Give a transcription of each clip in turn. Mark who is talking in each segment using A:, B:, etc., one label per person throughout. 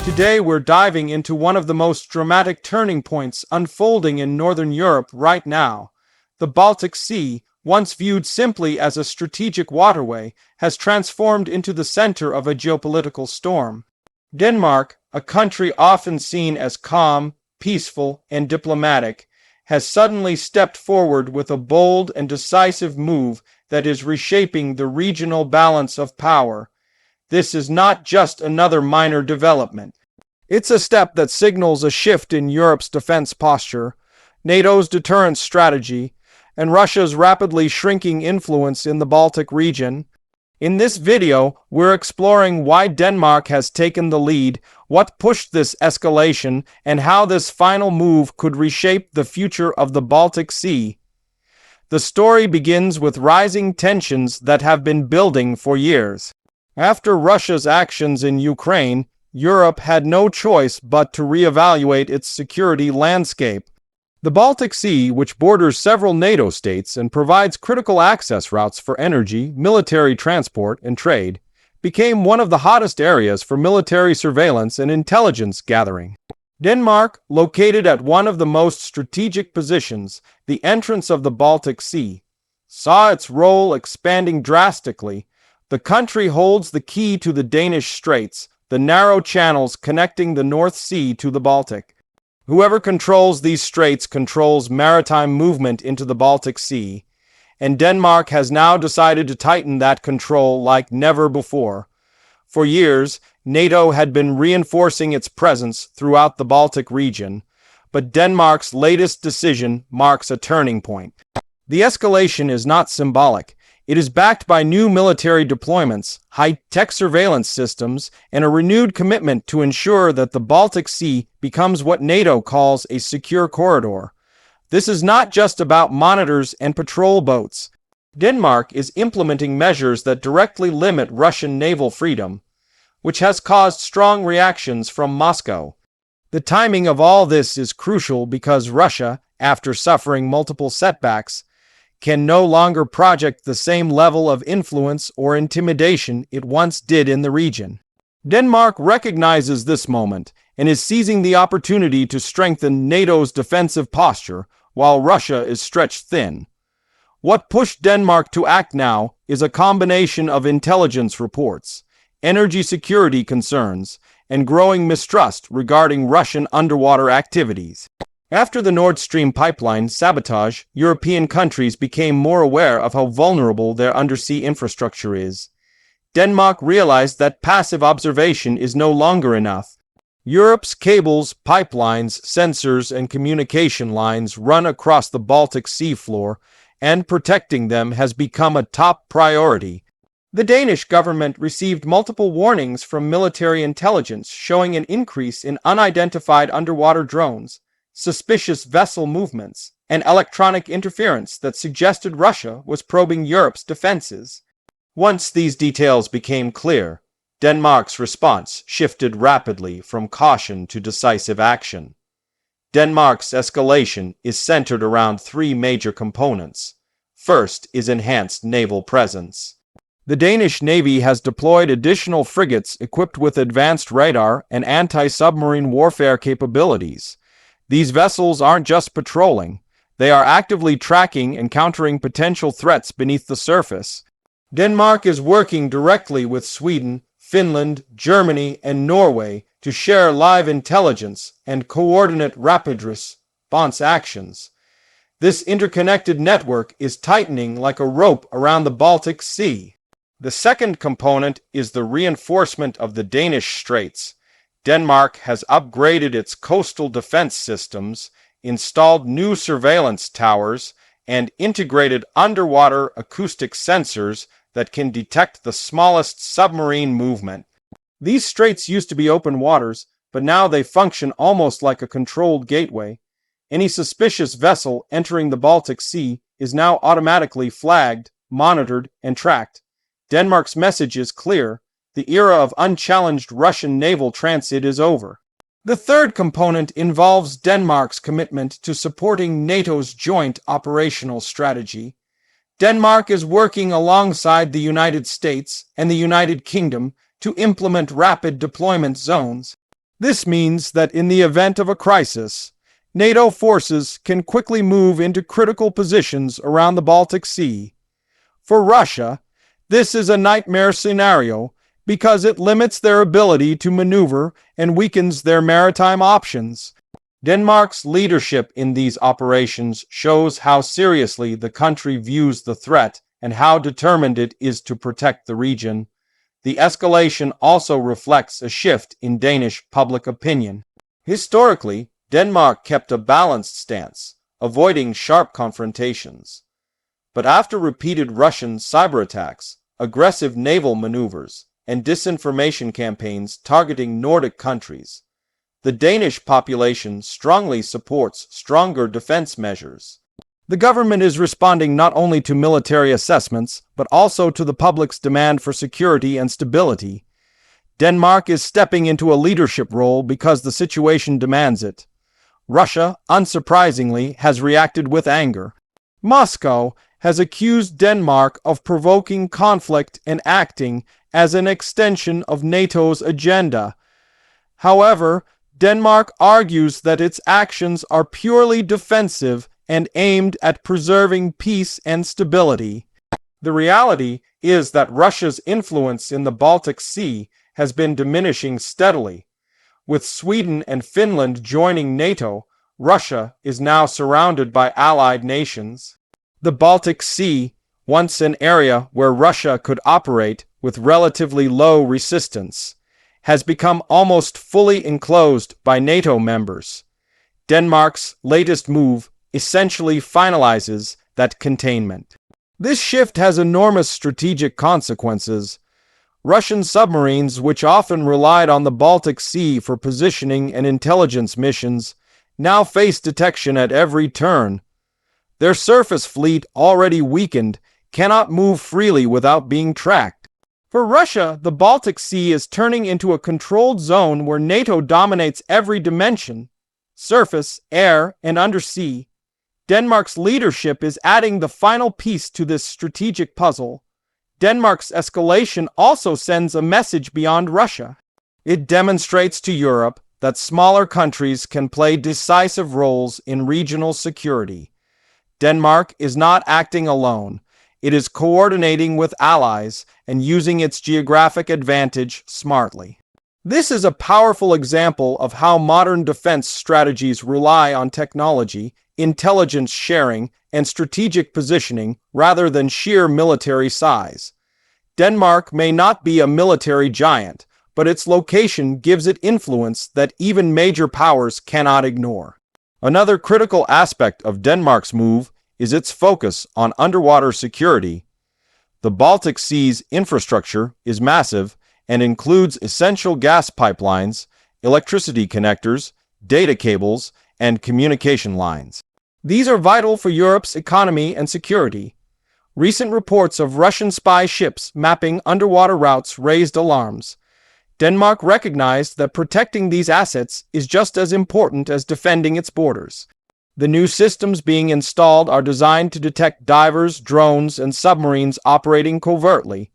A: Today we're diving into one of the most dramatic turning points unfolding in Northern Europe right now. The Baltic Sea, once viewed simply as a strategic waterway, has transformed into the center of a geopolitical storm. Denmark, a country often seen as calm, peaceful, and diplomatic, has suddenly stepped forward with a bold and decisive move that is reshaping the regional balance of power. This is not just another minor development. It's a step that signals a shift in Europe's defense posture, NATO's deterrence strategy, and Russia's rapidly shrinking influence in the Baltic region. In this video, we're exploring why Denmark has taken the lead, what pushed this escalation, and how this final move could reshape the future of the Baltic Sea. The story begins with rising tensions that have been building for years. After Russia's actions in Ukraine, Europe had no choice but to reevaluate its security landscape. The Baltic Sea, which borders several NATO states and provides critical access routes for energy, military transport, and trade, became one of the hottest areas for military surveillance and intelligence gathering. Denmark, located at one of the most strategic positions, the entrance of the Baltic Sea, saw its role expanding drastically. The country holds the key to the Danish Straits, the narrow channels connecting the North Sea to the Baltic. Whoever controls these straits controls maritime movement into the Baltic Sea, and Denmark has now decided to tighten that control like never before. For years, NATO had been reinforcing its presence throughout the Baltic region, but Denmark's latest decision marks a turning point. The escalation is not symbolic. It is backed by new military deployments, high-tech surveillance systems, and a renewed commitment to ensure that the Baltic Sea becomes what NATO calls a secure corridor. This is not just about monitors and patrol boats. Denmark is implementing measures that directly limit Russian naval freedom, which has caused strong reactions from Moscow. The timing of all this is crucial because Russia, after suffering multiple setbacks, can no longer project the same level of influence or intimidation it once did in the region. Denmark recognizes this moment and is seizing the opportunity to strengthen NATO's defensive posture while Russia is stretched thin. What pushed Denmark to act now is a combination of intelligence reports, energy security concerns, and growing mistrust regarding Russian underwater activities. After the Nord Stream pipeline sabotage, European countries became more aware of how vulnerable their undersea infrastructure is. Denmark realized that passive observation is no longer enough. Europe's cables, pipelines, sensors, and communication lines run across the Baltic Sea floor, and protecting them has become a top priority. The Danish government received multiple warnings from military intelligence showing an increase in unidentified underwater drones, suspicious vessel movements, and electronic interference that suggested Russia was probing Europe's defenses. Once these details became clear, Denmark's response shifted rapidly from caution to decisive action. Denmark's escalation is centered around three major components. First is enhanced naval presence. The Danish Navy has deployed additional frigates equipped with advanced radar and anti-submarine warfare capabilities. These vessels aren't just patrolling, they are actively tracking and countering potential threats beneath the surface. Denmark is working directly with Sweden, Finland, Germany, and Norway to share live intelligence and coordinate rapid response actions. This interconnected network is tightening like a rope around the Baltic Sea. The second component is the reinforcement of the Danish Straits. Denmark has upgraded its coastal defense systems, installed new surveillance towers, and integrated underwater acoustic sensors that can detect the smallest submarine movement. These straits used to be open waters, but now they function almost like a controlled gateway. Any suspicious vessel entering the Baltic Sea is now automatically flagged, monitored, and tracked. Denmark's message is clear. The era of unchallenged Russian naval transit is over. The third component involves Denmark's commitment to supporting NATO's joint operational strategy. Denmark is working alongside the United States and the United Kingdom to implement rapid deployment zones. This means that in the event of a crisis, NATO forces can quickly move into critical positions around the Baltic Sea. For Russia, this is a nightmare scenario because it limits their ability to maneuver and weakens their maritime options. Denmark's leadership in these operations shows how seriously the country views the threat and how determined it is to protect the region. The escalation also reflects a shift in Danish public opinion. Historically, Denmark kept a balanced stance, avoiding sharp confrontations. But after repeated Russian cyber attacks, aggressive naval maneuvers, and disinformation campaigns targeting Nordic countries, the Danish population strongly supports stronger defense measures. The government is responding not only to military assessments, but also to the public's demand for security and stability. Denmark is stepping into a leadership role because the situation demands it. Russia, unsurprisingly, has reacted with anger. Moscow has accused Denmark of provoking conflict and acting as an extension of NATO's agenda. However, Denmark argues that its actions are purely defensive and aimed at preserving peace and stability. The reality is that Russia's influence in the Baltic Sea has been diminishing steadily. With Sweden and Finland joining NATO, Russia is now surrounded by allied nations. The Baltic Sea, once an area where Russia could operate with relatively low resistance, has become almost fully enclosed by NATO members. Denmark's latest move essentially finalizes that containment. This shift has enormous strategic consequences. Russian submarines, which often relied on the Baltic Sea for positioning and intelligence missions, now face detection at every turn. Their surface fleet, already weakened, cannot move freely without being tracked. For Russia, the Baltic Sea is turning into a controlled zone where NATO dominates every dimension: surface, air, and undersea. Denmark's leadership is adding the final piece to this strategic puzzle. Denmark's escalation also sends a message beyond Russia. It demonstrates to Europe that smaller countries can play decisive roles in regional security. Denmark is not acting alone. It is coordinating with allies and using its geographic advantage smartly. This is a powerful example of how modern defense strategies rely on technology, intelligence sharing, and strategic positioning rather than sheer military size. Denmark may not be a military giant, but its location gives it influence that even major powers cannot ignore. Another critical aspect of Denmark's move is its focus on underwater security. The Baltic Sea's infrastructure is massive and includes essential gas pipelines, electricity connectors, data cables, and communication lines. These are vital for Europe's economy and security. Recent reports of Russian spy ships mapping underwater routes raised alarms. Denmark recognized that protecting these assets is just as important as defending its borders. The new systems being installed are designed to detect divers, drones, and submarines operating covertly.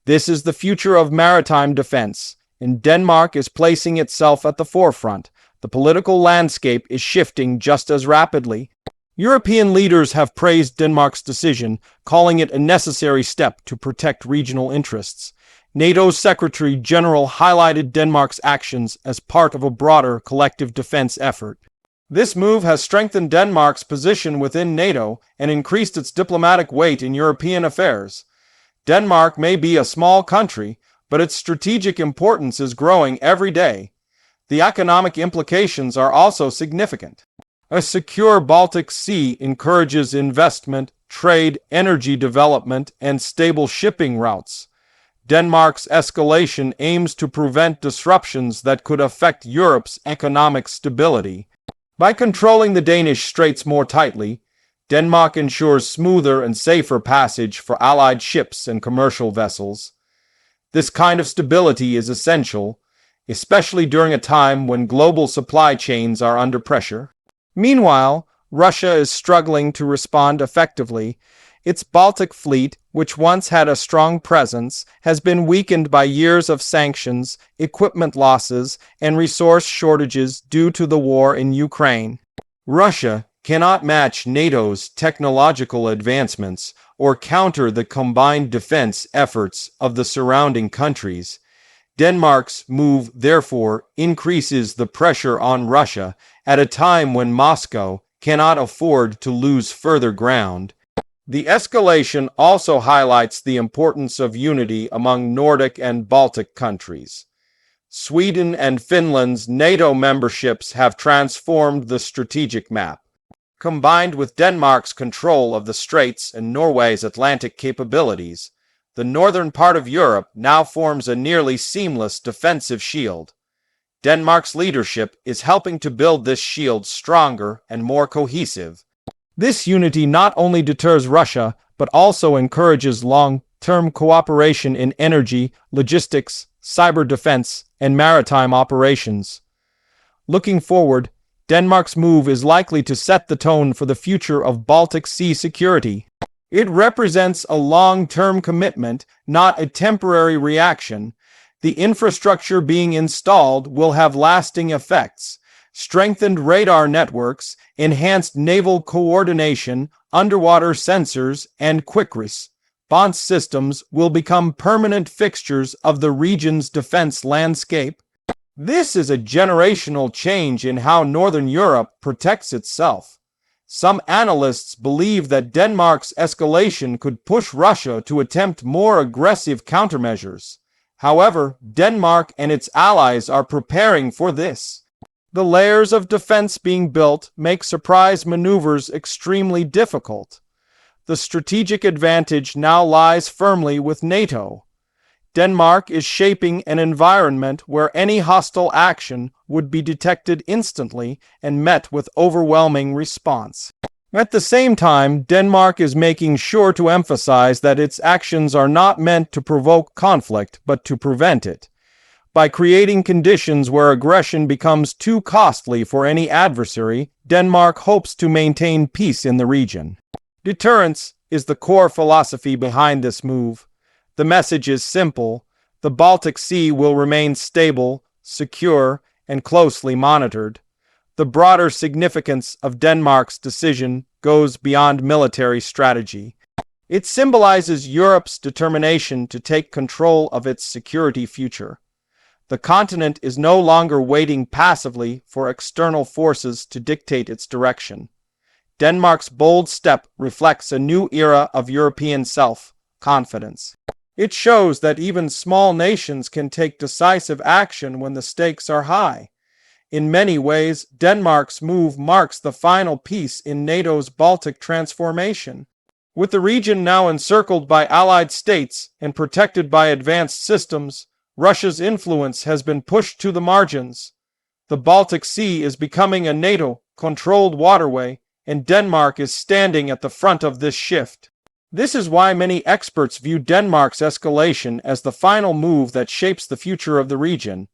A: This is the future of maritime defense, and Denmark is placing itself at the forefront. The political landscape is shifting just as rapidly. European leaders have praised Denmark's decision, calling it a necessary step to protect regional interests. NATO's Secretary General highlighted Denmark's actions as part of a broader collective defense effort. This move has strengthened Denmark's position within NATO and increased its diplomatic weight in European affairs. Denmark may be a small country, but its strategic importance is growing every day. The economic implications are also significant. A secure Baltic Sea encourages investment, trade, energy development, and stable shipping routes. Denmark's escalation aims to prevent disruptions that could affect Europe's economic stability. By controlling the Danish Straits more tightly, Denmark ensures smoother and safer passage for Allied ships and commercial vessels. This kind of stability is essential, especially during a time when global supply chains are under pressure. Meanwhile, Russia is struggling to respond effectively. Its Baltic fleet, which once had a strong presence, has been weakened by years of sanctions, equipment losses, and resource shortages due to the war in Ukraine. Russia cannot match NATO's technological advancements or counter the combined defense efforts of the surrounding countries. Denmark's move, therefore, increases the pressure on Russia at a time when Moscow cannot afford to lose further ground. The escalation also highlights the importance of unity among Nordic and Baltic countries. Sweden and Finland's NATO memberships have transformed the strategic map. Combined with Denmark's control of the Straits and Norway's Atlantic capabilities, the northern part of Europe now forms a nearly seamless defensive shield. Denmark's leadership is helping to build this shield stronger and more cohesive. This unity not only deters Russia, but also encourages long-term cooperation in energy, logistics, cyber defense, and maritime operations. Looking forward, Denmark's move is likely to set the tone for the future of Baltic Sea security. It represents a long-term commitment, not a temporary reaction. The infrastructure being installed will have lasting effects. Strengthened radar networks, enhanced naval coordination, underwater sensors, and quick response systems will become permanent fixtures of the region's defense landscape. This is a generational change in how Northern Europe protects itself. Some analysts believe that Denmark's escalation could push Russia to attempt more aggressive countermeasures. However, Denmark and its allies are preparing for this. The layers of defense being built make surprise maneuvers extremely difficult. The strategic advantage now lies firmly with NATO. Denmark is shaping an environment where any hostile action would be detected instantly and met with overwhelming response. At the same time, Denmark is making sure to emphasize that its actions are not meant to provoke conflict, but to prevent it. By creating conditions where aggression becomes too costly for any adversary, Denmark hopes to maintain peace in the region. Deterrence is the core philosophy behind this move. The message is simple: the Baltic Sea will remain stable, secure, and closely monitored. The broader significance of Denmark's decision goes beyond military strategy. It symbolizes Europe's determination to take control of its security future. The continent is no longer waiting passively for external forces to dictate its direction. Denmark's bold step reflects a new era of European self-confidence. It shows that even small nations can take decisive action when the stakes are high. In many ways, Denmark's move marks the final piece in NATO's Baltic transformation. With the region now encircled by allied states and protected by advanced systems, Russia's influence has been pushed to the margins. The Baltic Sea is becoming a NATO-controlled waterway, and Denmark is standing at the front of this shift. This is why many experts view Denmark's escalation as the final move that shapes the future of the region.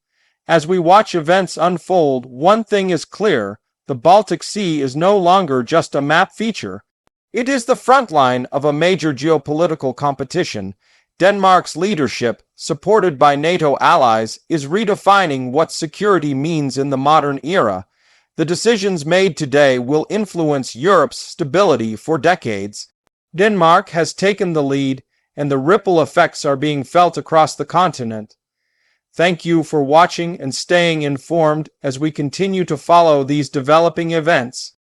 A: As we watch events unfold, one thing is clear: the Baltic Sea is no longer just a map feature. It is the front line of a major geopolitical competition. Denmark's leadership, supported by NATO allies, is redefining what security means in the modern era. The decisions made today will influence Europe's stability for decades. Denmark has taken the lead, and the ripple effects are being felt across the continent. Thank you for watching and staying informed as we continue to follow these developing events.